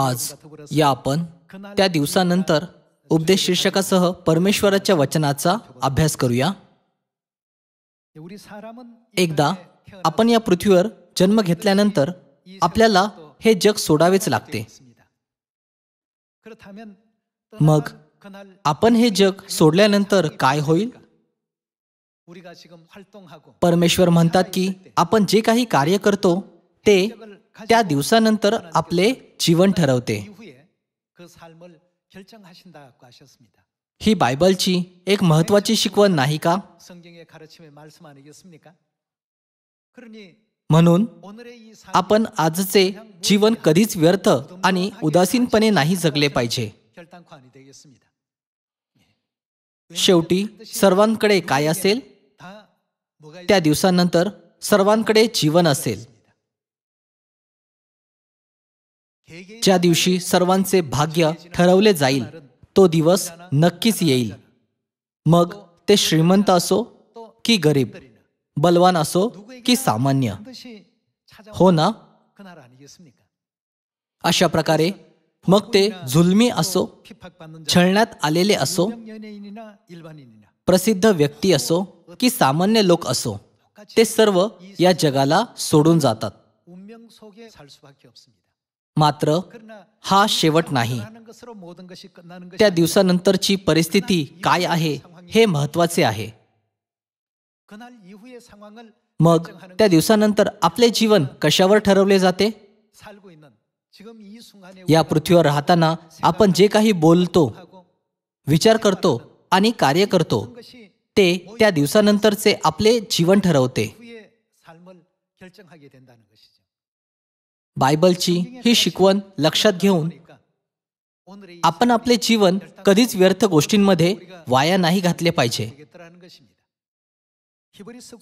आज या आपण त्या दिवसानंतर उपदेश शीर्षकासह परमेश्वराच्या वचनाचा अभ्यास करूया. एकदा आपण या पृथ्वीवर जन्म घेतल्यानंतर आपल्याला हे जग सोडावेच लागते. मग आपण हे जग सोडल्यानंतर काय होईल? परमेश्वर म्हणतात की आपण जे काही कार्य करतो ते त्या दिवसानंतर आपले जीवन ठरवते. ही बायबलची एक महत्वाची शिकवण नाही का? म्हणून आपण आजचे जीवन कधीच व्यर्थ आणि उदासीनपणे नाही जगले पाहिजे. शेवटी सर्वांकडे काय असेल? त्या दिवसानंतर सर्वांकडे जीवन असेल. ज्या दिवशी सर्वांचे भाग्य ठरवले जाईल तो दिवस नक्कीच येईल. मग ते श्रीमंत असो की गरीब, बलवान असो की सामान्य, हो ना? अशा प्रकारे मग ते जुलमी असो, छळण्यात आलेले असो, प्रसिद्ध व्यक्ती असो की सामान्य लोक असो, ते सर्व या जगाला सोडून जातात. मात्र हा शेवट नाही. त्या दिवसानंतरची परिस्थिती काय आहे हे महत्वाचे आहे. मग त्या दिवसानंतर आपले जीवन कशावर ठरवले जाते? या पृथ्वीवर राहताना आपण जे काही बोलतो, विचार करतो आणि कार्य करतो ते त्या दिवसानंतरचे आपले जीवन ठरवते. बायबलची ही शिकवण लक्षात घेऊन आपण आपले जीवन कधीच व्यर्थ गोष्टींमध्ये वाया नाही घातले पाहिजे.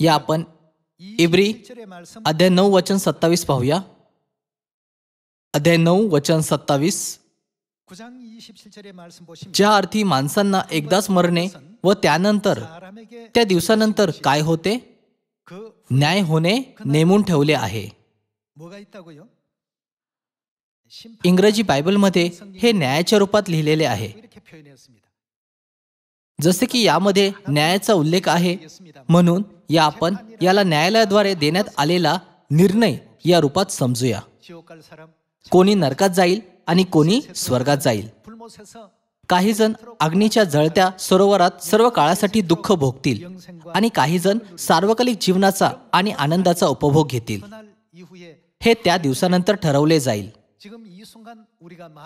या आपण इब्री अध्याय 9 वचन 27 पाहूया. अध्याय 9 वचन 27. ज्या अर्थी माणसांना एकदाच मरणे व त्यानंतर त्या दिवसानंतर काय होते? न्याय होणे नेमून ठेवले आहे. इंग्रजी बायबलमध्ये हे न्यायाच्या रूपात लिहिलेले आहे. जसे की यामध्ये न्यायाचा उल्लेख आहे, म्हणून आपण याला न्यायालयाद्वारे देण्यात आलेला निर्णय या रूपात समजूया. कोणी नरकात जाईल आणि कोणी स्वर्गात जाईल. काही जण अग्नीच्या जळत्या सरोवरात सर्व काळासाठी दुःख भोगतील आणि काही जण सार्वकालिक जीवनाचा आणि आनंदाचा उपभोग घेतील. हे त्या दिवसानंतर ठरवले जाईल.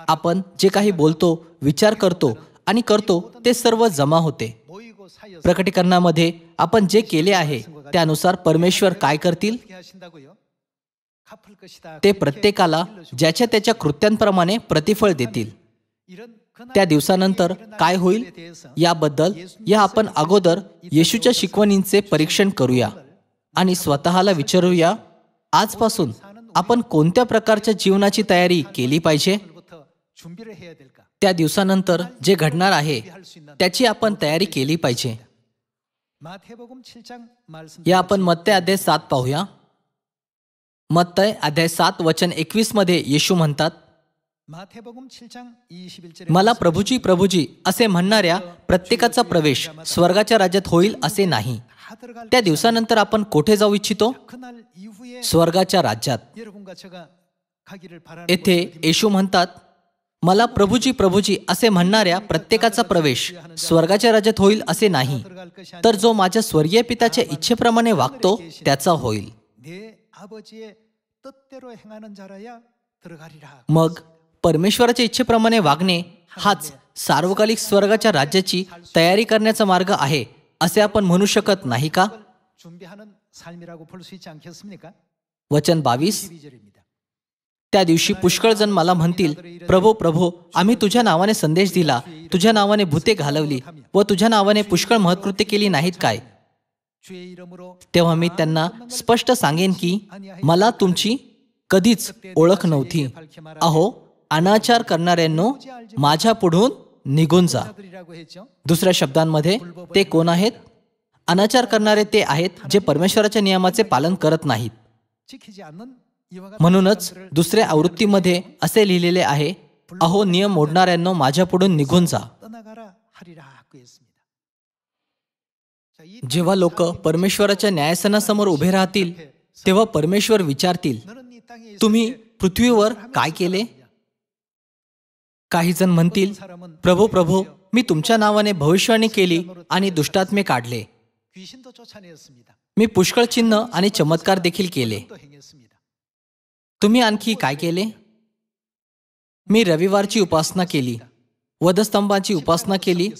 आपण जे काही बोलतो, विचार करतो आणि करतो ते सर्व जमा होते. प्रकटीकरणामध्ये आपण जे केले आहे त्यानुसार परमेश्वर काय करतील? ते प्रत्येकाला ज्याच्या त्याच्या कृत्यांप्रमाणे प्रतिफळ देतील. त्या दिवसानंतर काय होईल याबद्दल आपण अगोदर येशूच्या शिकवणींचे परीक्षण करूया आणि स्वतःला विचारूया, आजपासून आपण कोणत्या प्रकारच्या जीवनाची तयारी केली पाहिजे? त्या दिवसानंतर जे घडणार आहे त्याची आपण तयारी केली पाहिजे. या आपण मत्तय अध्याय 7 पाहूया. मत्तय अध्याय 7 वचन 21 मध्ये येशू म्हणतात, मला प्रभूजी प्रभूजी असे म्हणणाऱ्या प्रत्येकाचा प्रवेश स्वर्गाच्या राज्यात होईल असे नाही. त्या दिवसानंतर आपण कोठे जाऊ इच्छितो? स्वर्गाच्या राज्यात. येथे येशू म्हणतात, मला प्रभूजी प्रभूजी असे म्हणणाऱ्या प्रत्येकाचा प्रवेश स्वर्गाच्या राज्यात होईल असे नाही, तर जो माझ्या स्वर्गीय पित्याच्या इच्छेप्रमाणे वागतो त्याचा होईल. मग परमेश्वराच्या इच्छेप्रमाणे वागणे हाच सार्वकालिक स्वर्गाच्या राज्याची तयारी करण्याचा मार्ग आहे असे आपण म्हणू शकत नाही का? वचन 22. त्या दिवशी पुष्कळ जण मला म्हणतील, प्रभो प्रभो, आम्ही तुझ्या नावाने संदेश दिला, तुझ्या नावाने भूते घालवली व तुझ्या नावाने पुष्कळ महत्कृत्य केली नाहीत काय? तेव्हा मी त्यांना स्पष्ट सांगेन की मला तुमची कधीच ओळख नव्हती. अहो अनाचार करणाऱ्यांनो, माझ्या पुढून निघून जा. दुसऱ्या शब्दांमध्ये ते कोण आहेत? अनाचार करणारे ते आहेत जे परमेश्वराच्या नियमाचे पालन करत नाहीत. म्हणूनच दुसऱ्या आवृत्तीमध्ये असे लिहिलेले आहे, अहो नियम मोडणाऱ्यांनो माझ्यापुढून निघून जा. जेव्हा लोक परमेश्वराच्या न्यायासनासमोर उभे राहतील तेव्हा परमेश्वर विचारतील, तुम्ही पृथ्वीवर काय केले? काही जण म्हणतील, प्रभो प्रभो, मी तुमच्या नावाने भविष्यवाणी केली आणि दुष्टात्मे काढले. मी पुष्कळ चिन्ह आणि चमत्कार देखील केले. तुम्ही आणखी काय केले? मी रविवारची उपासना केली, वधस्तंभाची उपासना केली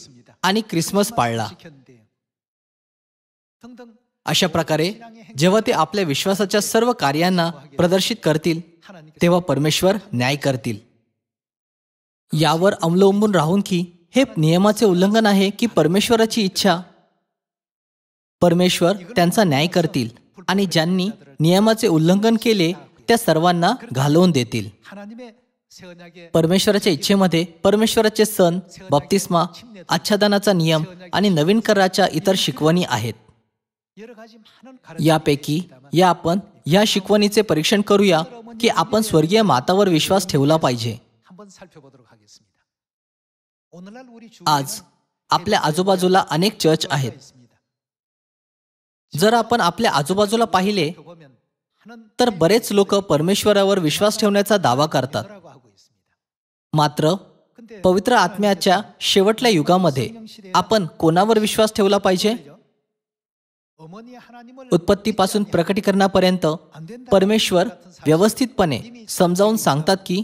आणि ख्रिसमस पाळला. अशा प्रकारे जेव्हा ते आपल्या विश्वासाच्या सर्व कार्यांना प्रदर्शित करतील तेव्हा परमेश्वर न्याय करतील. यावर अवलंबून राहून की हे नियमाचे उल्लंघन आहे की परमेश्वराची इच्छा, परमेश्वर त्यांचा न्याय करतील आणि ज्यांनी नियमाचे उल्लंघन केले त्या सर्वांना घालवून देतील. परमेश्वराच्या इच्छेमध्ये परमेश्वराचे सण, बप्तिस्मा, आच्छादनाचा नियम आणि नवीन कराच्या इतर शिकवणी आहेत. यापैकी आपण या शिकवणीचे परीक्षण करूया की आपण स्वर्गीय मातावर विश्वास ठेवला पाहिजे. आज आपल्या आजूबाजूला अनेक चर्च आहेत. जर आपण आपल्या आजूबाजूला पाहिले तर बरेच लोक परमेश्वरावर विश्वास ठेवण्याचा दावा करतात. मात्र पवित्र आत्म्याच्या शेवटल्या युगामध्ये आपण कोणावर विश्वास ठेवला पाहिजे? उत्पत्तीपासून प्रकटीकरणापर्यंत परमेश्वर व्यवस्थितपणे समजावून सांगतात की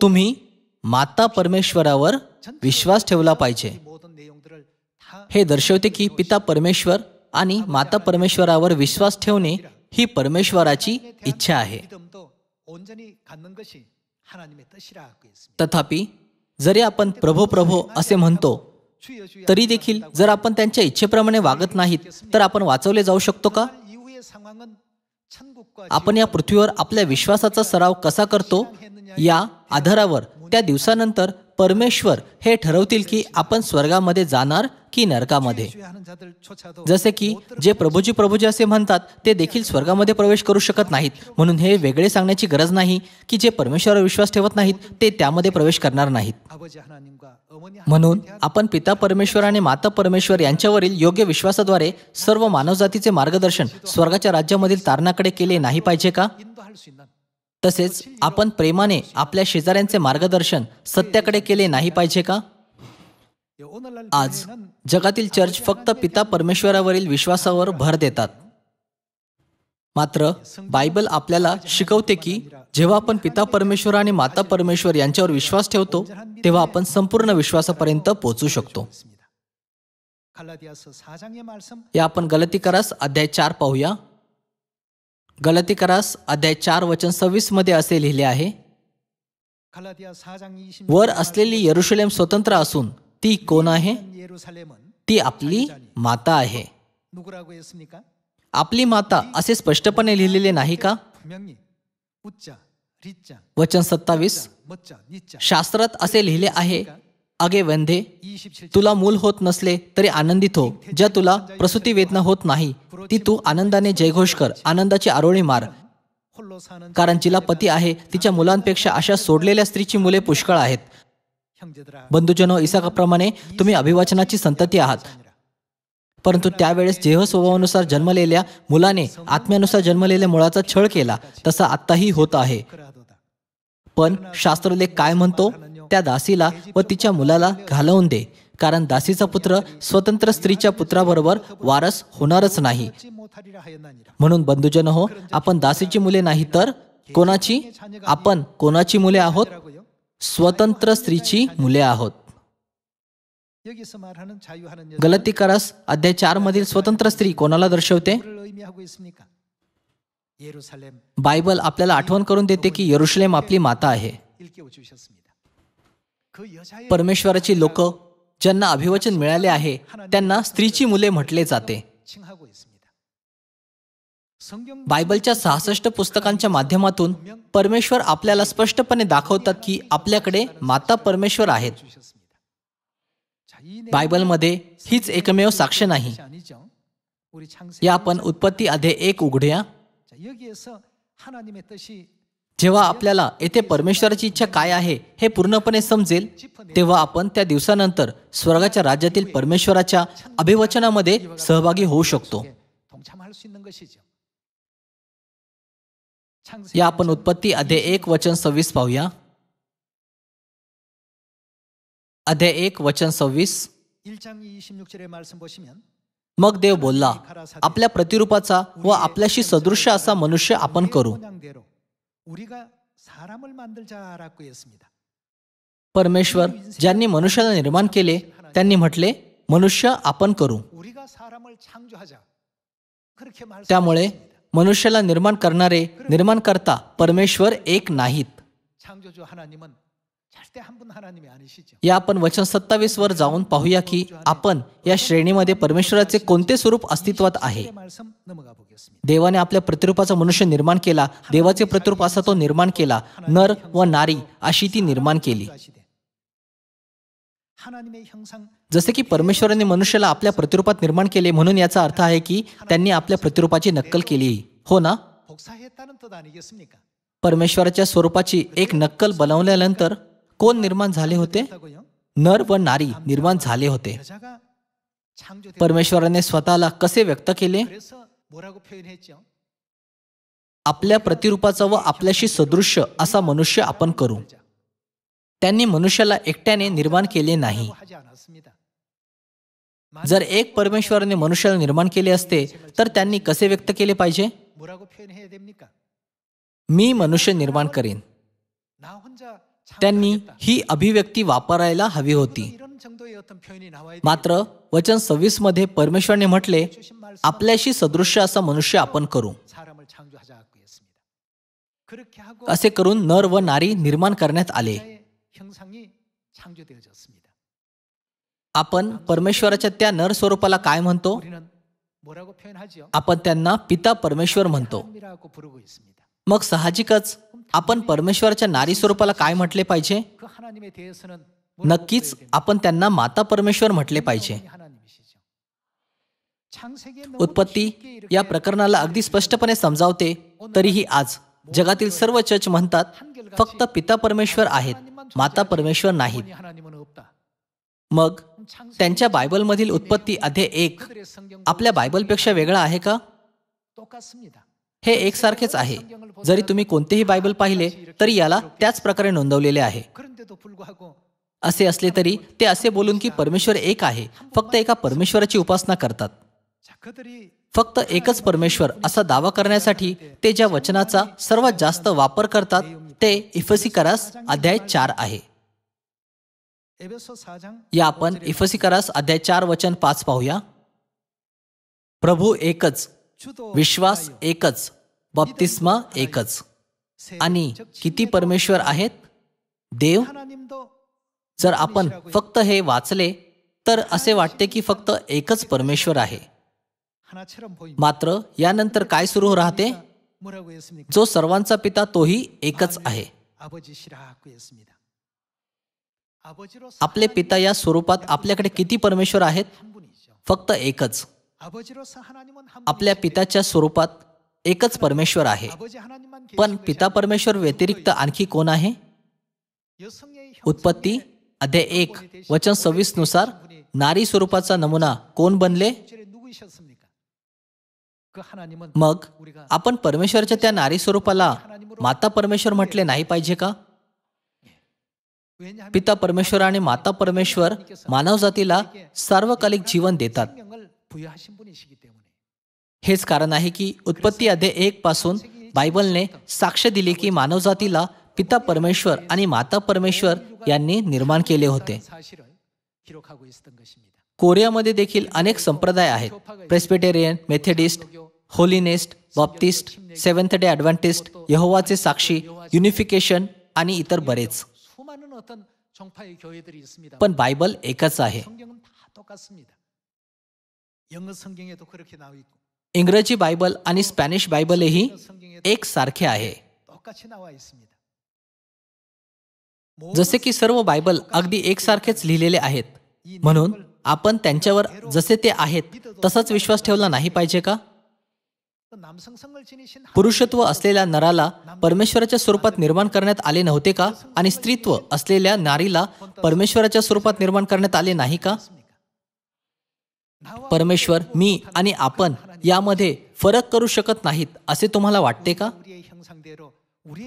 तुम्ही माता परमेश्वरावर विश्वास ठेवला पाहिजे. हे दर्शवते की पिता परमेश्वर आणि माता परमेश्वरावर विश्वास ठेवणे ही परमेश्वराची इच्छा आहे. तथापि जरी आपण प्रभो प्रभो असे म्हणतो तरी देखील जर आपण त्यांच्या इच्छेप्रमाणे वागत नाहीत तर आपण वाचवले जाऊ शकतो का? आपण या पृथ्वीवर आपल्या विश्वासाचा सराव कसा करतो या आधारावर त्या दिवसानंतर परमेश्वर हे ठरवतील की आपण स्वर्गामध्ये जाणार की नरकामध्ये. जसे की जे प्रभूजी प्रभूजी असे म्हणतात ते देखील स्वर्गामध्ये प्रवेश करू शकत नाहीत. म्हणून हे वेगळे सांगण्याची गरज नाही की जे परमेश्वरावर विश्वास ठेवत नाहीत ते त्यामध्ये प्रवेश करणार नाहीत. म्हणून आपण पिता परमेश्वर आणि माता परमेश्वर यांच्यावरील योग्य विश्वासाद्वारे सर्व मानवजातीचे मार्गदर्शन स्वर्गाच्या राज्यामधील तारणाकडे केले नाही पाहिजे का? तसेच आपण प्रेमाने आपल्या शेजाऱ्यांचे मार्गदर्शन सत्याकडे केले नाही पाहिजे का? आज जगातील चर्च फक्त पिता परमेश्वरावरील विश्वासावर भर देतात. मात्र बायबल आपल्याला शिकवते की जेव्हा आपण पिता परमेश्वर आणि माता परमेश्वर यांच्यावर विश्वास ठेवतो तेव्हा आपण संपूर्ण विश्वासापर्यंत पोहोचू शकतो. या आपण गलतीकारास अध्याय 4 पाहूया. गलतीकारास अध्याय 4 वचन 26 मध्ये असे लिहिले आहे, वर असलेली यरुशलेम स्वतंत्र असून ती कोण आहे? ती आपली माता आहे. आपली माता असे स्पष्टपणे लिहिलेले नाही का? वचन 27, शास्त्रात असे लिहिले आहे, अगे वंधे, तुला मूल होत नसले तरी आनंदित हो. ज्या तुला प्रसूती वेदना होत नाही ती तू आनंदाने जयघोष कर, आनंदाची आरोळी मार. कारण जिला पती आहे तिच्या मुलांपेक्षा अशा सोडलेल्या स्त्रीची मुले पुष्कळ आहेत. बंधुजनो, इसाकाप्रमाणे तुम्ही अभिवचनाची संतती आहात. परंतु त्यावेळेस जेह स्वभावानुसार जन्मलेल्या मुलाने आत्म्यानुसार जन्मलेल्या मुलाचा छळ केला तसा आत्ताही होत आहे. पण शास्त्रलेख काय म्हणतो? त्या दासीला व तिच्या मुलाला घालवून दे, कारण दासीचा पुत्र स्वतंत्र स्त्रीच्या पुत्राबरोबर वारस होणारच नाही. म्हणून बंधुजन हो, आपण दासीची मुले नाही तर कोणाची? आपण कोणाची मुले आहोत? स्वतंत्र स्त्रीची मुले आहोत. गलतीकारास अध्याय 4 मधील स्वतंत्र स्त्री कोणाला दर्शवते? बायबल आपल्याला आठवण करून देते की यरुशलेम आपली माता आहे. परमेश्वराची लोक ज्यांना अभिवचन मिळाले आहे त्यांना स्त्रीची मुले म्हटले जाते. बायबलच्या 66 पुस्तकांच्या माध्यमातून परमेश्वर आपल्याला स्पष्टपणे दाखवतात की आपल्याकडे माता परमेश्वर आहेत. बायबलमध्ये हीच एकमेव साक्ष नाही. या आपण उत्पत्ती अध्याय 1 उघडूया. जेव्हा आपल्याला येथे परमेश्वराची इच्छा काय आहे हे पूर्णपणे समजेल, तेव्हा आपण त्या दिवसानंतर स्वर्गाच्या राज्यातील परमेश्वराच्या अभिवचनामध्ये सहभागी होऊ शकतो. या आपण उत्पत्ती अध्याय 1 वचन 26 पाहूया. अध्याय 1 वचन 26. मग देव बोलला, आपल्या प्रतिरूपाचा व आपल्याशी सदृश्य असा मनुष्य आपण करू. परमेश्वर ज्यांनी मनुष्याला निर्माण केले त्यांनी म्हटले, मनुष्य आपण करू. त्यामुळे मनुष्याला निर्माण करणारे निर्माणकर्ता परमेश्वर एक नाहीत. या आपण वचन 27 वर जाऊन पाहूया की आपण या श्रेणीमध्ये परमेश्वराचे कोणते स्वरूप अस्तित्वात आहे. देवाने आपल्या प्रतिरूपाचा मनुष्य निर्माण केला. देवाचे प्रतिरूप असा तो निर्माण केला. नर व नारी अशी ती निर्माण केली. जसे की परमेश्वराने मनुष्याला आपल्या प्रतिरूपात निर्माण केले, म्हणून याचा अर्थ आहे की त्यांनी आपल्या प्रतिरूपाची नक्कल केली, हो ना? परमेश्वराच्या स्वरूपाची एक नक्कल बनवल्यानंतर कोण निर्माण झाले होते? नर व नारी निर्माण झाले होते. परमेश्वराने स्वतःला कसे व्यक्त केले? आपल्या प्रतिरूपाचा व आपल्याशी सदृश्य असा मनुष्य आपण करू. त्यांनी मनुष्याला एकट्याने निर्माण केले नाही. जर एक परमेश्वराने मनुष्याला निर्माण केले असते तर त्यांनी कसे व्यक्त केले पाहिजे? मी मनुष्य निर्माण करेन. त्यांनी ही अभिव्यक्ती वापरायला हवी होती. मात्र वचन 26 मध्ये परमेश्वराने म्हटले, आपल्याशी सदृश्य असा मनुष्य आपण करू. असे करून नर व नारी निर्माण करण्यात आले. आपण परमेश्वराच्या त्या नर स्वरूपाला काय म्हणतो? आपण त्यांना पिता परमेश्वर म्हणतो. मग साहजिकच आपण परमेश्वराच्या नारी स्वरूपाला काय म्हटले पाहिजे? नक्कीच आपण त्यांना माता परमेश्वर म्हटले पाहिजे. उत्पत्ती या प्रकरणाला अगदी स्पष्टपणे समजावते. तरीही आज जगातील सर्व चर्च म्हणतात फक्त पिता परमेश्वर आहेत, माता परमेश्वर नाहीत. मग त्यांच्या बायबलमधील उत्पत्ती अध्याय 1 आपल्या बायबलपेक्षा वेगळा आहे का? हे एकसारखेच आहे. जरी तुम्ही कोणतेही बायबल पाहिले तरी याला त्याच प्रकारे नोंदवलेले आहे. असे असले तरी ते असे बोलून की परमेश्वर एक आहे, फक्त एका परमेश्वराची उपासना करतात. फक्त एकच परमेश्वर असा दावा करण्यासाठी ते ज्या वचनाचा सर्वात जास्त वापर करतात ते इफिसिकरास अध्याय 4 आहे. या आपण इफिसिकरास अध्याय 4 वचन 5 पाहूया. प्रभू एकच, विश्वास एकच, बप्तिस्मा एकच. आणि किती परमेश्वर आहेत? देव. जर आपण फक्त हे वाचले तर असे वाटते की फक्त एकच परमेश्वर आहे. मात्र यानंतर काय सुरू राहते? जो सर्वांचा पिता तोही एकच आहे. आपले पिता या स्वरूपात आपल्याकडे किती परमेश्वर आहेत? फक्त एकच. आपल्या पिताच्या स्वरूपात एकच परमेश्वर आहे. पण पिता परमेश्वर व्यतिरिक्त आणखी कोण आहे? उत्पत्ती अध्याय 1 वचन 26 नुसार नारी स्वरूपाचा नमुना कोण बनले? मग आपण परमेश्वराच्या त्या नारी स्वरूपाला माता परमेश्वर म्हटले नाही पाहिजे का? पिता परमेश्वर आणि माता परमेश्वर मानवजातीला सार्वकालिक जीवन देतात. हेच कारण आहे की उत्पत्ती अध्याय 1 पासून बायबलने साक्ष दिली की मानवजातीला पिता परमेश्वर आणि माता परमेश्वर यांनी निर्माण केले होते. कोरियामध्ये देखील अनेक संप्रदाय आहेत. Presbyterian, Methodist, Holiness, Baptist, Seventh Day Adventist, यहोवाचे साक्षी, युनिफिकेशन आणि इतर बरेच. पण बायबल एकच आहे. इंग्रजी बायबल आणि स्पॅनिश बायबलही एक सारखे आहे. जसे की सर्व बायबल अगदी एकसारखेच लिहिलेले आहेत, म्हणून आपण त्यांच्यावर जसे ते आहेत तसाच विश्वास ठेवला नाही पाहिजे का? पुरुषत्व असलेल्या नराला परमेश्वराच्या स्वरूपात निर्माण करण्यात आले नव्हते का? आणि स्त्रीत्व असलेल्या नारीला परमेश्वराच्या स्वरूपात निर्माण करण्यात आले नाही का? परमेश्वर, मी आणि आपण यामध्ये फरक करू शकत नाहीत असे तुम्हाला वाटते का?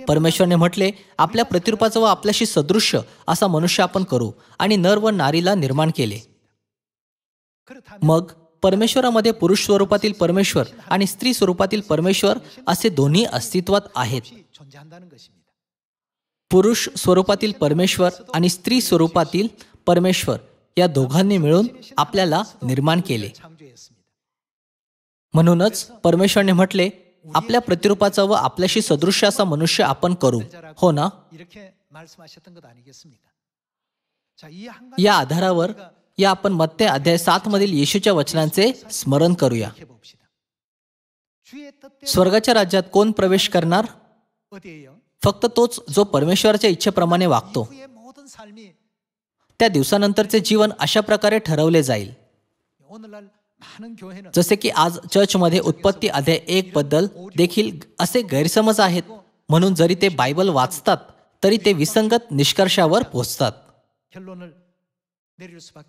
परमेश्वरने म्हटले, आपल्या प्रतिरूपाचा व आपल्याशी सदृश्य असा मनुष्य आपण करू आणि नर व नारीला निर्माण केले. मग परमेश्वरामध्ये पुरुष स्वरूपातील परमेश्वर आणि स्त्री स्वरूपातील परमेश्वर असे दोन्ही अस्तित्वात आहेत. पुरुष स्वरूपातील परमेश्वर आणि स्त्री स्वरूपातील परमेश्वर या दोघांनी मिळून आपल्याला निर्माण केले. म्हणूनच परमेश्वरने म्हटले, आपल्या प्रतिरूपाचा व आपल्याशी सदृश्य असा मनुष्य आपण करू. हो ना? या आधारावर या आपण मत्ते अध्याय 7 मधील येशूच्या वचनांचे स्मरण करूया. स्वर्गाच्या राज्यात कोण प्रवेश करणार? फक्त तोच जो परमेश्वराच्या इच्छेप्रमाणे वागतो. त्या दिवसानंतरचे जीवन अशा प्रकारे ठरवले जाईल. जसे की आज चर्चमध्ये उत्पत्ती अध्याय 1 बद्दल देखील असे गैरसमज आहेत. म्हणून जरी ते बायबल वाचतात तरी ते विसंगत निष्कर्षावर पोहोचतात.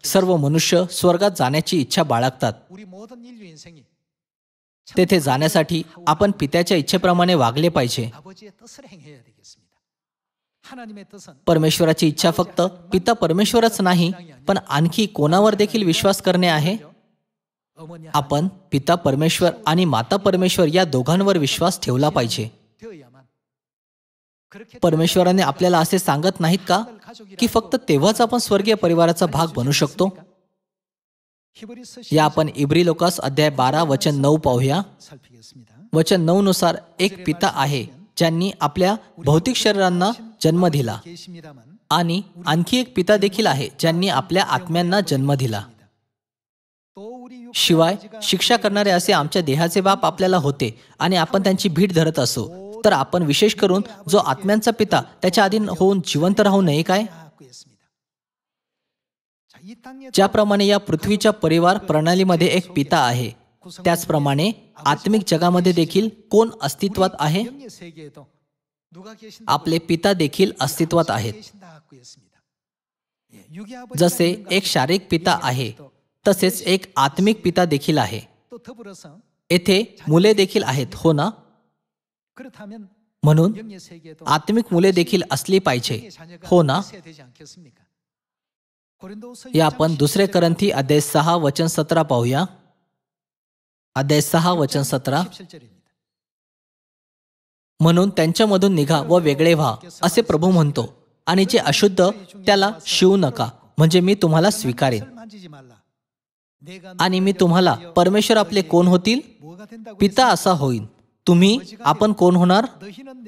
सर्व मनुष्य स्वर्गात जाण्याची इच्छा बाळगतात. तेथे जाण्यासाठी आपण पित्याच्या इच्छेप्रमाणे वागले पाहिजे. परमेश्वराची इच्छा फक्त पिता परमेश्वरच नाही, पण आणखी कोणावर देखील विश्वास करणे आहे. आपण पिता परमेश्वर आणि माता परमेश्वर या दोघांवर विश्वास ठेवला पाहिजे. परमेश्वराने आपल्याला असे सांगत नाहीत का की फक्त तेव्हाच आपण स्वर्गीय परिवाराचा भाग बनू शकतो? या आपण इब्री लोकास अध्याय 12 वचन 9 पाहूया. वचन 9 नुसार एक पिता आहे ज्यांनी आपल्या भौतिक शरीरांना जन्म दिला, आणि आणखी एक पिता देखील आहे ज्यांनी आपल्या आत्म्यांना जन्म दिला. शिवाय शिक्षा करणारे असे आमच्या देहाचे बाप आपल्याला होते आणि आपण त्यांची भीड धरत असो, तर आपण विशेष करून जो आत्म्यांचा पिता त्याच्या अधीन होऊन जिवंत राहू नये काय? ज्याप्रमाणे या पृथ्वीच्या परिवार प्रणालीमध्ये एक पिता आहे, त्याचप्रमाणे आत्मिक जगामध्ये देखील कोण अस्तित्वात आहे? आपले पिता देखील अस्तित्वात आहेत. जसे एक शारीरिक पिता आहे, तसेच एक आत्मिक पिता देखील आहे. येथे मुले देखील आहेत, हो ना? म्हणून आत्मिक मुले देखील असली पाहिजे, हो ना? या आपण 2 करंथी अध्याय 6 वचन 17 पाहूया. अध्याय 6 वचन 17. म्हणून त्यांच्यामधून निघा व वेगळे व्हा असे प्रभू म्हणतो, आणि जे अशुद्ध त्याला शिवू नका, म्हणजे मी तुम्हाला स्वीकारेन. आणि मी तुम्हाला परमेश्वर आपले कोण होतील? पिता असा होईल. तुम्ही आपण कोण होणार?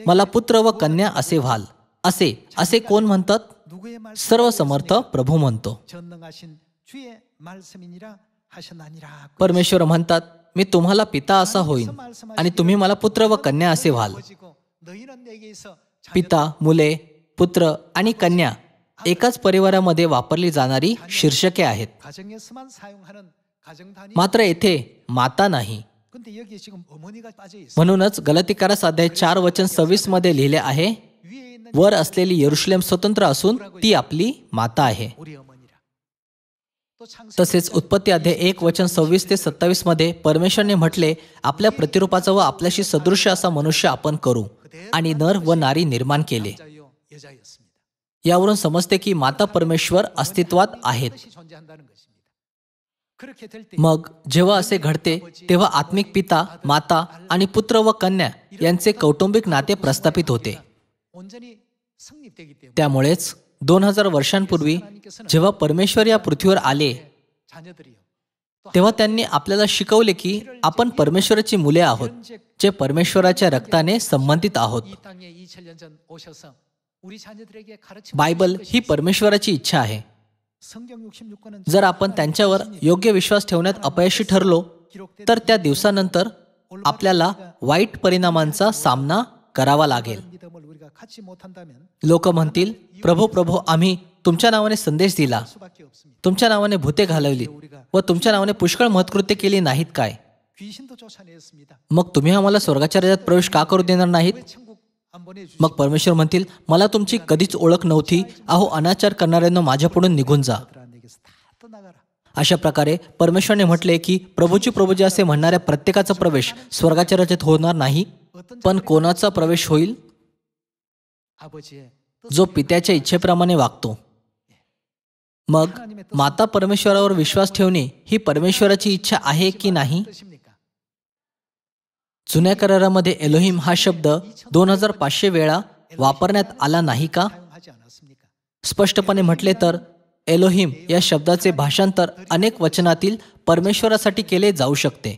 मला पुत्र व कन्या असे व्हाल. असे कोण म्हणतात? सर्व समर्थ प्रभू म्हणतो. परमेश्वर म्हणतात, मी तुम्हाला पिता असा होईन आणि तुम्ही मला पुत्र व कन्या असे व्हाल. पिता, मुले, पुत्र आणि कन्या एकाच परिवारामध्ये वापरली जाणारी शीर्षके आहेत. मात्र येथे माता नाही. म्हणूनच गलातिकारास अध्याय 4 वचन 26 मध्ये लिहिले आहे, वर असलेली यरुशलेम स्वतंत्र असून ती आपली माता आहे. तसेच उत्पत्ती अध्याय 1 वचन 26 ते 27 मध्ये परमेश्वरने म्हटले, आपल्या प्रतिरूपाचा व आपल्याशी सदृश्य असा मनुष्य आपण करू आणि नर व नारी निर्माण केले. यावरून समजते की माता परमेश्वर अस्तित्वात आहेत. मग जेव्हा असे घडते तेव्हा आत्मिक पिता, माता आणि पुत्र व कन्या यांचे कौटुंबिक नाते प्रस्थापित होते. त्यामुळेच 2000 वर्षांपूर्वी जेव्हा परमेश्वर या पृथ्वीवर आले तेव्हा त्यांनी आपल्याला शिकवले की आपण परमेश्वराची मुले आहोत, जे परमेश्वराच्या रक्ताने संबंधित आहोत. बायबल ही परमेश्वराची इच्छा आहे. जर आपण त्यांच्यावर योग्य विश्वास ठेवण्यात अपयशी ठरलो तर त्या दिवसानंतर आपल्याला वाईट परिणामांचा सामना करावा लागेल. लोक म्हणतील, प्रभो प्रभो, आम्ही तुमच्या नावाने संदेश दिला, तुमच्या नावाने भूते घालवली व तुमच्या नावाने पुष्कळ महत्कृत्य केली नाहीत काय? 귀신도 쫓아냈습니다. मग तुम्ही आम्हाला स्वर्गाच्या राज्यात प्रवेश का करू देणार नाहीत? 왜 천국 안 보내주시? मग परमेश्वर म्हणतील, मला तुमची कधीच ओळख नव्हती. अहो अनाचार करणाऱ्यांनो, माझ्यापुढून निघून जा. 내게서 다 떠나가라. अशा प्रकारे परमेश्वराने म्हटले की प्रभूजी असे म्हणणाऱ्या प्रत्येकाचा प्रवेश स्वर्गाच्या राज्यात होणार नाही. पण कोणाचा प्रवेश होईल? 아버지의 जो पित्याच्या इच्छेप्रमाणे वागतो. मग माता परमेश्वरावर विश्वास ठेवणे ही परमेश्वराची इच्छा आहे की नाही? 뜻입니까? जुन्या करारामध्ये एलोहिम हा शब्द 2500 वेळा वापरण्यात आला नाही का? 사용하지 않았습니까? स्पष्टपणे म्हटले तर एलोहिम या शब्दाचे भाषांतर अनेक वचनातील परमेश्वरासाठी केले जाऊ शकते.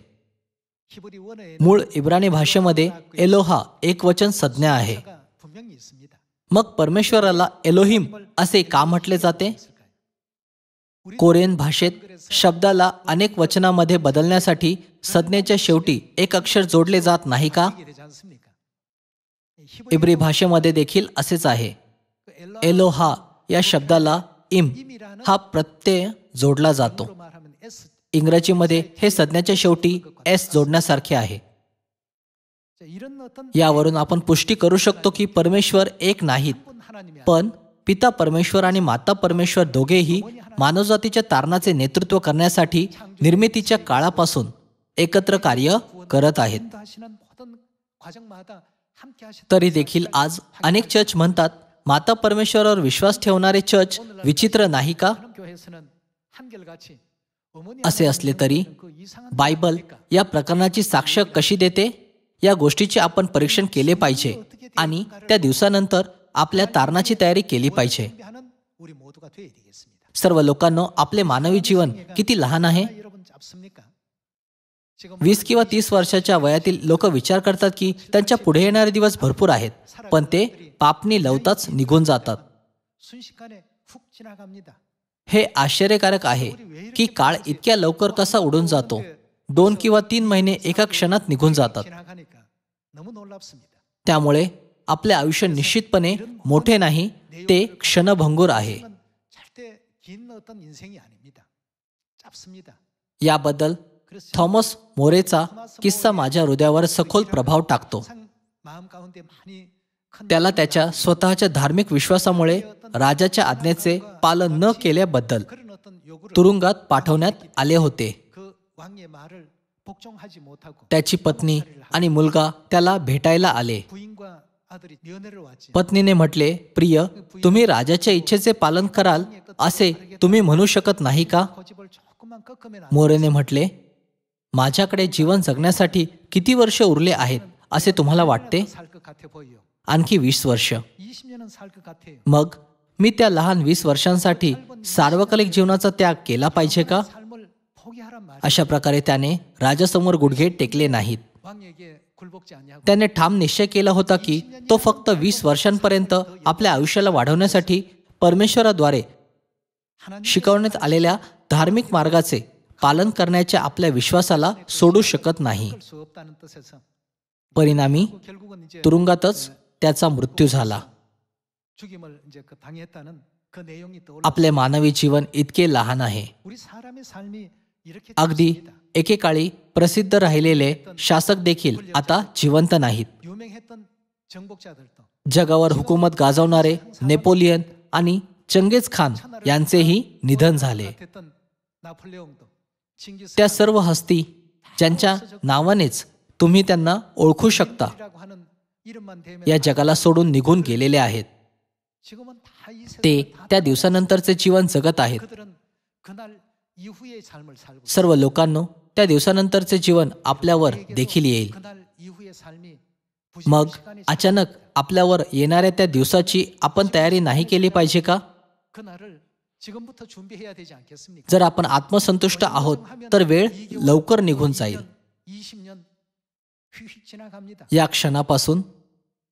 히브리 원어에 मूळ इब्राणी भाषेमध्ये एलोहा एकवचन संज्ञा आहे. 분명히 있습니다. मग परमेश्वराला एलोहिम असे का म्हटले जाते? कोरियन भाषेत शब्दाला अनेक वचनामध्ये बदलण्यासाठी संज्ञेच्या शेवटी एक अक्षर जोडले जात नाही का? 이게 되지 않습니까? इब्री भाषेमध्ये देखील असेच आहे. एलोहा या शब्दाला इम हा प्रत्यय जोडला जातो. 히브리어로 말하면 S. इंग्रजीमध्ये हे संज्ञाच्या शेवटी एस जोडण्यासारखे आहे. 자, 이런 어떤 यावरून आपण पुष्टी करू शकतो की परमेश्वर एक नाहीत, 분 하나님이 पण पिता परमेश्वर आणि माता परमेश्वर दोघेही मानवजातीच्या तारणाचे नेतृत्व करण्यासाठी निर्मितीच्या काळापासून एकत्र कार्य करत आहेत. 하시는 모든 과정마다 함께 하셨던 तरी देखील आज अनेक चर्च म्हणतात, माता परमेश्वरावर विश्वास ठेवणारे चर्च विचित्र नाही का? 하나님 교회에서는 한결같이 어머니 असे असले तरी 그 이상한 बायबल या प्रकरणाची साक्ष कशी देते? या गोष्टीचे आपण परीक्षण केले पाहिजे आणि त्या दिवसानंतर आपल्या तारणाची तयारी केली पाहिजे. 준비하는 우리 모두가 되어야 되겠습니다. सर्व लोकांनो, आपले मानवी जीवन किती लहान आहे. 여러분 잡습니까? 지금 20 किंवा 30 वर्षाच्या वयातील लोक विचार करतात की त्यांच्या पुढे येणारे दिवस भरपूर आहेत, पण ते पापणी लवताच निघून जातात. 순식간에 훅 지나갑니다. हे आश्चर्यकारक आहे की काळ इतक्या लवकर कसा उडून जातो. 2 किंवा 3 महिने एका क्षणात निघून जातात. 지나가니까 너무 놀랍습니다. त्यामुळे आपले आयुष्य निश्चितपणे मोठे नाही, ते क्षणभंगूर आहे. 이건 절대 긴 어떤 인생이 아닙니다. 짧습니다. याबद्दल थॉमस मोरेचा किस्सा माझ्या हृदयावर सखोल प्रभाव टाकतो. 항상 마음 가운데 많이 큰 त्याला त्याच्या स्वतःच्या धार्मिक विश्वासामुळे राजाच्या आज्ञेचे पालन न केल्याबद्दल 그런 어떤 요구를 तुरुंगात पाठवण्यात आले होते. 그 왕의 말을 복종하지 못하고 त्याची पत्नी आणि मुलगा त्याला भेटायला आले. 부인과 아들이 면회를 왔지. पत्नीने म्हटले, प्रिय, तुम्ही राजाच्या इच्छेचे पालन कराल असे तुम्ही म्हणू शकत नाही का? 고집을 조금만 꺾으면 안 मोरेने म्हटले, माझ्याकडे जीवन जगण्यासाठी किती वर्ष उरले आहेत असे तुम्हाला वाटते? 살것 같아 보여. आणखी 20 वर्ष. 20년은 살 것 같아요. मग मी त्या लहान 20 वर्षांसाठी सार्वकालिक जीवनाचा त्याग केला पाहिजे का? 삶을 포기하란 말. अशा प्रकारे त्याने राजासमोर गुडघे टेकले नाहीत. 왕에게 굴복지 아니하고 त्याने ठाम निश्चय केला होता की तो फक्त 20 वर्षांपर्यंत आपल्या आयुष्याला वाढवण्यासाठी परमेश्वराद्वारे 하나님 शिकवण्यात आलेल्या धार्मिक मार्गाचे पालन करण्याच्या आपल्या विश्वासाला सोडू शकत नाही. 수 없다는 뜻에서 परिणामी 결국은 이제 तुरुंगातच त्याचा मृत्यू झाला. 죽임을 이제 그 당했다는 그 내용이 떠올라. आपले मानवी जीवन इतके लहान आहे. 우리 사람의 삶이 이렇게 अगदी 짧습니다. एकेकाळी प्रसिद्ध राहिलेले शासक देखील आता जिवंत नाहीत. 유명했던 정복자들도 जगावर हुकूमत गाजवणारे नेपोलियन आणि चंगेज खान यांचेही निधन झाले. 됐던 나폴레옹도 칭기스 त्या सर्व हस्ती ज्यांच्या नावानेच तुम्ही त्यांना ओळखू शकता, 이라고 하는 이름만 대면 या जगाला सोडून निघून गेलेले आहेत. 지금은 다 이 ते 세상을 다 त्या दिवसानंतरचे जीवन जगत आहेत. 그들은 그날 이후의 삶을 살고 सर्व लोकांनो, त्या दिवसानंतरचे जीवन आपल्यावर देखील येईल. 그날 이후의 삶이 मग 시간이 अचानक आपल्यावर येणाऱ्या त्या दिवसाची आपण तयारी नाही केली पाहिजे का? 그날을 지금부터 준비해야 되지 않겠습니까? जर आपण आत्मसंतुष्ट आहोत तर वेळ लवकर निघून जाईल. 20년 휙휙 지나갑니다. या क्षणापासून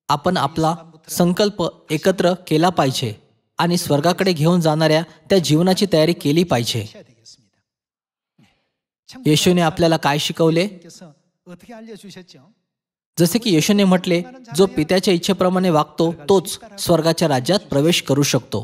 आपण आपला संकल्प एकत्र केला पाहिजे आणि स्वर्गाकडे घेऊन जाणाऱ्या त्या जीवनाची तयारी केली पाहिजे. 해야 되겠습니다. येशूने आपल्याला काय शिकवले? 께서 어떻게 알려주셨죠? जसे की येशूने म्हटले, जो पित्याच्या इच्छेप्रमाणे वागतो तोच स्वर्गाच्या राज्यात प्रवेश करू शकतो.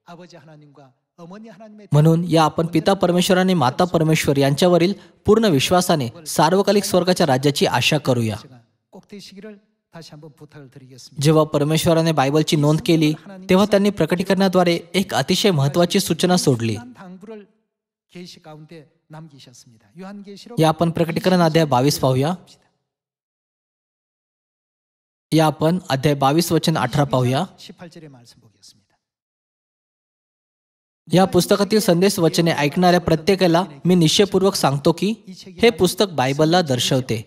아버지 하나님과 어머니 하나님의 म्हणून या आपण पिता परमेश्वर आणि माता परमेश्वर यांच्यावरील पूर्ण विश्वासाने सार्वकालिक स्वर्गाच्या राज्याची आशा करूया. 제가 꼭 되시기를 다시 한번 부탁을 드리겠습니다. जेव्हा परमेश्वराने बायबलची नोंद केली तेव्हा त्यांनी प्रकटीकरणाद्वारे एक अतिशय महत्वाची सूचना सोडली. 중요한 당부를 계시 가운데 남기셨습니다. 요한계시록 या आपण प्रकटीकरण अध्याय 22 पाहूया. या आपण अध्याय 22 वचन 18 पाहूया. 18절의 말씀 보겠습니다. या पुस्तकातील संदेश वचने ऐकणाऱ्या प्रत्येकाला मी निश्चयपूर्वक सांगतो की हे पुस्तक बायबलला दर्शवते.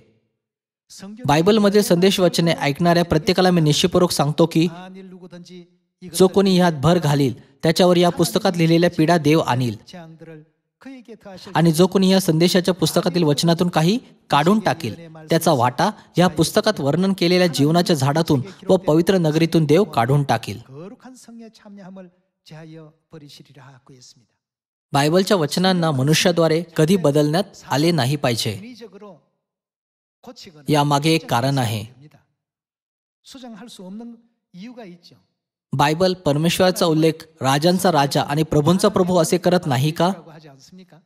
성경 बायबलमधील संदेश वचने ऐकणाऱ्या प्रत्येकाला मी निश्चयपूर्वक सांगतो की 만일 누구든지 जो कोणी ह्यात भर घालील त्याच्यावर या पुस्तकात लिहिलेल्या पीडा देव आणील, 재앙들을 그에게 더하실 आणि जो कोणी या संदेशाच्या पुस्तकातील वचनातून काही काढून टाकील त्याचा वाटा या पुस्तकात वर्णन केलेल्या जीवनाच्या झाडातून व पवित्र नगरीतून देव काढून टाकील. 거룩한 성에 참여함을 제하여 버리시리라 하고 했습니다. बायबलच्या वचनांना मनुष्याद्वारे कधी बदलण्यात आले नाही पाहिजे. 인위적으로 고치거나 यामागे एक कारण आहे. 됩니다. 수정할 수 없는 이유가 있죠. बायबल परमेश्वराचा उल्लेख राजांचा राजा आणि प्रभूंचा प्रभू असे करत नाही का? 라고 하지 않습니까?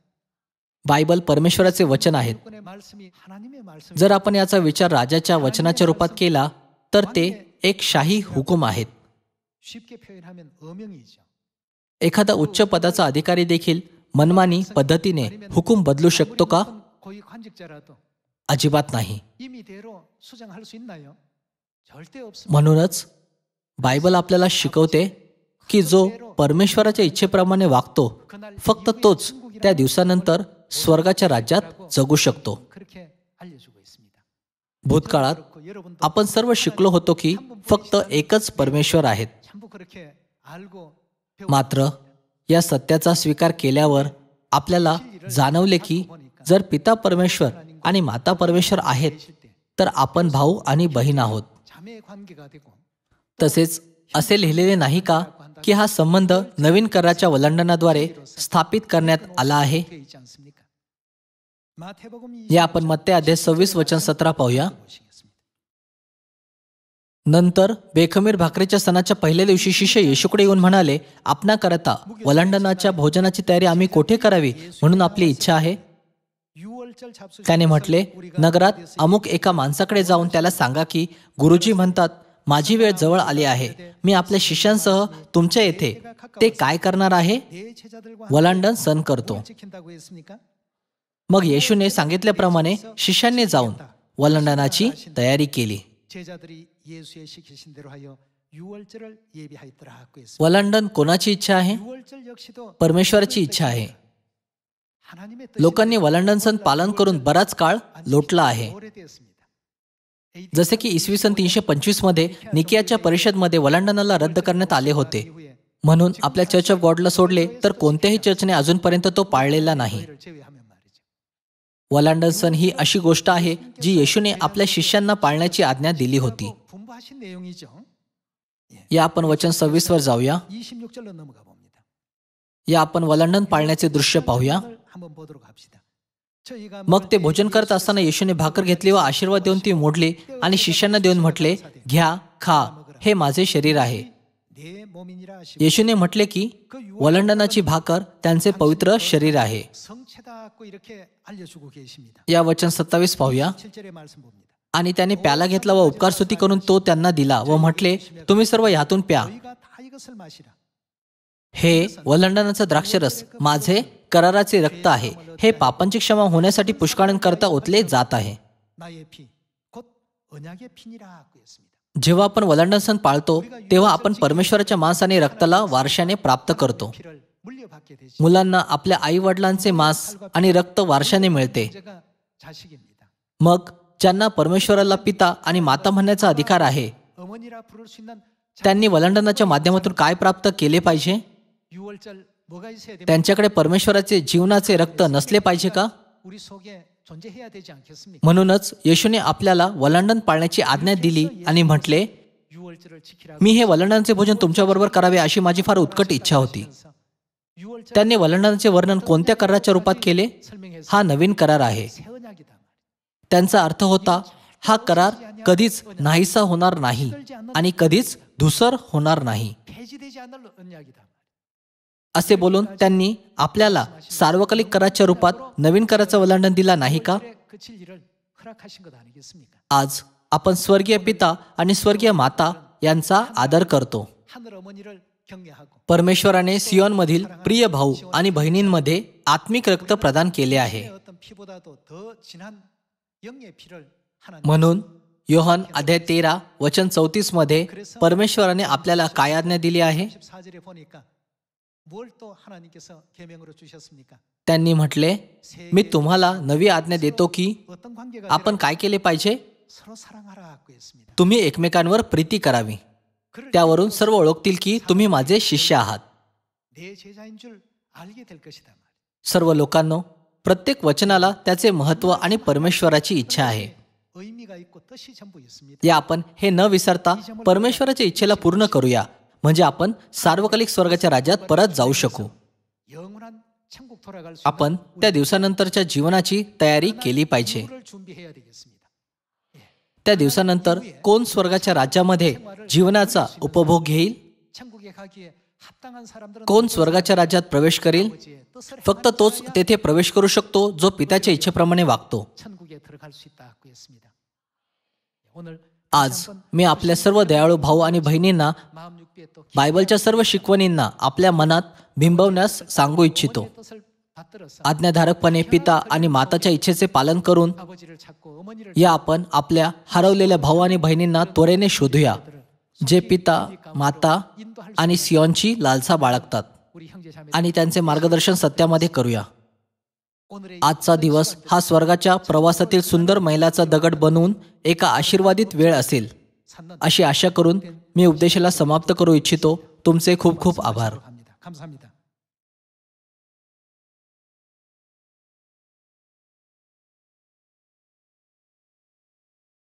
बायबल परमेश्वराचे वचन आहेत. 하나님의 말씀이 하나님의 말씀. जर आपण याचा विचार राजाच्या वचनाच्या रूपात केला तर ते एक शाही हुकूम आहेत. 쉽게 표현하면 어명이죠. एखादा उच्च पदाचा अधिकारी देखील मनमानी पद्धतीने हुकूम बदलू शकतो का? 고위 관직자라도 अजिबात नाही. 임의대로 수정할 수 있나요? 절대 없습니다. म्हणूनच बायबल आपल्याला शिकवते की जो परमेश्वराच्या इच्छेप्रमाणे वागतो फक्त तोच त्या दिवसानंतर स्वर्गाच्या राज्यात जगू शकतो. 그렇게 알려주고 있습니다. भूतकाळात 그렇고 여러분도 आपण सर्व शिकलो होतो की फक्त एकच परमेश्वर आहेत. 전부 그렇게 알고 मात्र या सत्याचा स्वीकार केल्यावर आपल्याला जाणवले की जर पिता परमेश्वर आणि माता परमेश्वर आहेत तर आपण भाऊ आणि बहीण आहोत. 자매 관계가 되고 तसेच असे लिहिलेले नाही का की हा संबंध नवीन कराच्या वलंडनाद्वारे स्थापित करण्यात आला आहे. 되어 있지 않습니까? 마태복음 या आपण मत्ते अध्याय 26 वचन 17 पाहूया. 20 नंतर बेखमीर भाकरीच्या सणाच्या पहिल्या दिवशी शिष्य येशूकडे येऊन म्हणाले, आपणाकरता वलंडनाच्या भोजनाची तयारी आम्ही कोठे करावी म्हणून आपली इच्छा आहे. 유월절 잡수 त्याने म्हटले, नगरात अमुक एका माणसाकडे जाऊन त्याला सांगा की गुरुजी म्हणतात माझी वेळ जवळ आली आहे, मी आपल्या शिष्यांसह तुमच्या येथे. ते काय करणार आहे? 내 제자들과 वलांडन सण करतो. 지킨다고 했습니까? मग येशूने सांगितल्याप्रमाणे शिष्यांनी जाऊन वलंडनाची तयारी केली. 제자들이 예수의 시키신 대로 하여 유월절을 예비하였더라 하고 했습니다. वलांडन कोणाची इच्छा आहे? 유월절 역시도 परमेश्वराची इच्छा आहे. 하나님의 뜻이 लोकांनी वलांडन सण पालन करून बराच काळ लोटला आहे. 오래되었습니다. जसे की इसवी सन 325 मध्ये निकियाच्या परिषदमध्ये वलांडनाला रद्द करण्यात आले होते. 이후에 म्हणून आपल्या चर्च ऑफ गॉडला सोडले तर कोणत्याही चर्चने अजूनपर्यंत तो पाळलेला नाही. 를 제외하면 말이죠. वलांडन सण ही अशी गोष्ट आहे जी येशूने आपल्या शिष्यांना पाळण्याची आज्ञा दिली होती. 분부하신 내용이죠. या आपण वचन 26 वर जाऊया. 26절로 넘어가 봅니다. या आपण वलांडन पाळण्याचे दृश्य पाहूया. 한번 보도록 합시다. 저희가 मग ते भोजन करत असताना येशूने भाकर घेतली व आशीर्वाद देऊन ती मोडली आणि शिष्यांना देऊन म्हटले, घ्या, खा, हे माझे शरीर आहे. 내 몸이니라 하시고 येशूने म्हटले की वलंडनाची भाकर त्यांचे पवित्र शरीर आहे. 성체다고 이렇게 알려주고 계십니다. या वचन 27 पाहूया. 7절의 말씀 봅니다. आणि त्याने प्याला घेतला व उपकार स्तुती करून तो त्यांना दिला व म्हटले, तुम्ही सर्व यातून प्या, 저희가 다 이것을 마시라. हे वलंडनाचा द्राक्षरस माझे कराराचे रक्त आहे, हे पापांची क्षमा होण्यासाठी पुष्कळांकरता ओतले जात आहे. 나의 피, 곧 언약의 피니라 하고 했습니다. जेव्हा आपण वलंडन सण पाळतो तेव्हा आपण परमेश्वराच्या मांस आणि रक्ताला वारशाने प्राप्त करतो. 피를 물려받게 되죠. मुलांना आपल्या आई वडिलांचे मांस आणि रक्त वारशाने मिळते. 제가 자식입니다. मग ज्यांना परमेश्वराला पिता आणि माता म्हणण्याचा अधिकार आहे 어머니라 부를 수 있는 त्यांनी वलंडनाच्या माध्यमातून काय प्राप्त केले पाहिजे? 6월절 뭐가 있어야 됩니까? त्यांच्याकडे परमेश्वराचे जीवनाचे रक्त नसले पाहिजे का? 우리 속에 존재해야 되지 않겠습니까? म्हणूनच येशूने आपल्याला वलांडन पाळण्याची आज्ञा दिली आणि म्हटले, 6월절을 지키라고 मी हे वलांडनाचे भोजन तुमच्याबरोबर करावे अशी माझी फार उत्कट इच्छा होती. 6월절 त्यांनी वलांडनाचे वर्णन कोणत्या कराराच्या रूपात केले? 설명해서 हा नवीन करार आहे. 새 언약이다. त्यांचा अर्थ होता हा करार कधीच नाहीसा होणार नाही आणि कधीच धुसर होणार नाही. 폐지되지 않을 언약이다. असे बोलून त्यांनी आपल्याला सार्वकालिक कराच्या रूपात नवीन कराचं वलांडण दिला नाही का? 세월에 그칠 일을 허락하신 것 아니겠습니까? आज आपण स्वर्गीय पिता आणि स्वर्गीय माता यांचा आदर करतो. 하늘 어머니를 경외하고 परमेश्वराने सियोनमधील प्रिय भाऊ आणि बहिणींमध्ये आत्मिक रक्त प्रदान केले आहे. 의 어떤 피보다도 더 진한 영의 피를 하나님 म्हणून योहान अध्याय 13 वचन 34 मध्ये परमेश्वराने आपल्याला काय आज्ञा दिली आहे? 14절에 보니까 뭘 또 하나님께서 계명으로 주셨습니까? त्यांनी म्हटले, मी तुम्हाला नवी आज्ञा देतो की 어떤 관계가 आपण काय केले पाहिजे? 서로 사랑하라고 했습니다. तुम्ही एकमेकांवर प्रीती करावी. 그럴 त्यावरून सर्व ओळखतील की तुम्ही माझे शिष्य आहात. 내 제자인 줄 알게 될 것이다 말이에요. सर्व लोकांनो, प्रत्येक वचनाला त्याचे महत्त्व आणि परमेश्वराची इच्छा आहे. 의미가 있고 뜻이 전부 있습니다. या आपण हे न विसरता परमेश्वराच्या इच्छेला पूर्ण करूया, म्हणजे आपण सार्वकालिक स्वर्गाच्या राज्यात परत जाऊ शकू. 영원한 천국 돌아갈 수 आपण त्या दिवसानंतरच्या जीवनाची तयारी केली पाहिजे. 를 준비해야 되겠습니다. त्या दिवसानंतर कोण स्वर्गाच्या राज्यामध्ये जीवनाचा उपभोग घेईल? 천국에 가기에 합당한 사람들은 कोण स्वर्गाच्या राज्यात प्रवेश करेल? 아버지의 뜻을 फक्त तोच तेथे प्रवेश करू शकतो जो पित्याच्या इच्छेप्रमाणे वागतो. 천국에 들어갈 수 있다고 했습니다. 오늘 आज मी आपल्या सर्व दयाळू भाऊ आणि बहिणींना 마음 육비에 또 बायबलच्या सर्व शिकवणींना आपल्या मनात बिंबवण्यास सांगू इच्छितो. 어머니의 뜻을 받들어서 आज्ञाधारकपणे पिता आणि माताच्या इच्छेचे पालन करून 아버지를 찾고 어머니를 या आपण आपल्या हरवलेल्या भाऊ आणि बहिणींना त्वरेने शोधूया, जे पिता, माता आणि सियोनची लालसा बाळगतात, 우리 형제 자매 आणि त्यांचे मार्गदर्शन सत्यामध्ये करूया. 오늘의 आजचा दिवस हा स्वर्गाच्या प्रवासातील सुंदर मैलाचा दगड बनवून एका आशीर्वादित वेळ असेल, 찾는 अशी आशा करून मी उपदेशाला समाप्त करू इच्छितो. तुमचे खूप खूप आभार. 합니다. 감사합니다.